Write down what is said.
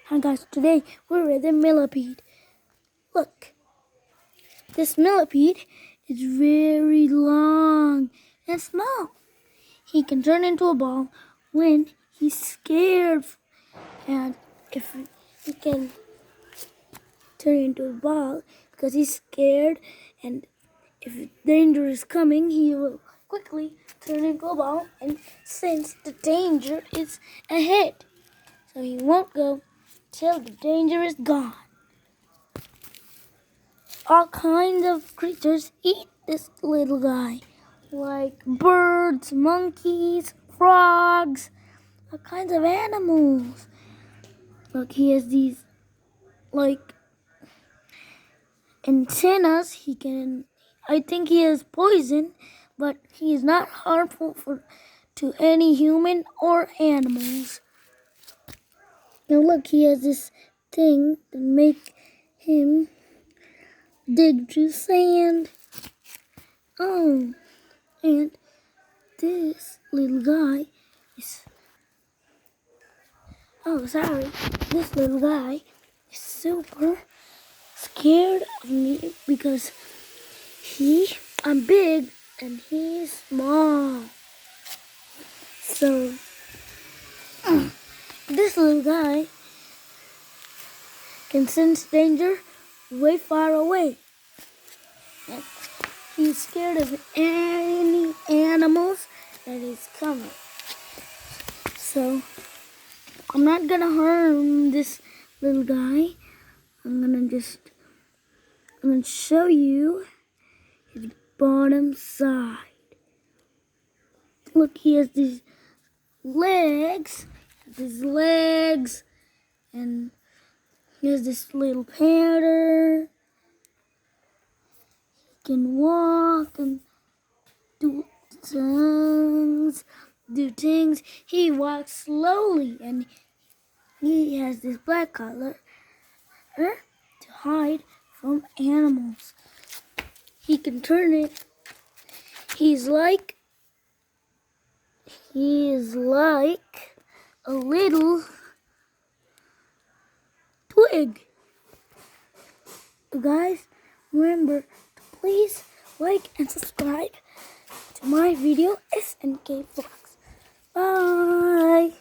Hi guys, today we're at the millipede. Look, this millipede is very long and small. He can turn into a ball when he's scared. And if he can turn into a ball because he's scared, and if danger is coming, he will quickly turn into a ball and sense the danger is ahead. So he won't go till the danger is gone. All kinds of creatures eat this little guy, like birds, monkeys, frogs, all kinds of animals. Look, he has these like antennas. I think he has poison, but he is not harmful to any human or animals. Now look, he has this thing that make him dig through sand. Oh, and this little guy is... This little guy is super scared of me because I'm big and he's small. So, this little guy can sense danger way far away. And he's scared of any animals that is coming. So, I'm not gonna harm this little guy. I'm gonna show you his bottom side. Look, he has these legs, and he has this little pattern. He can walk and do things. He walks slowly, and he has this black color to hide from animals. He can turn it. He's like a little twig. Guys, remember to please like and subscribe to my video SNK Vlogs. Bye.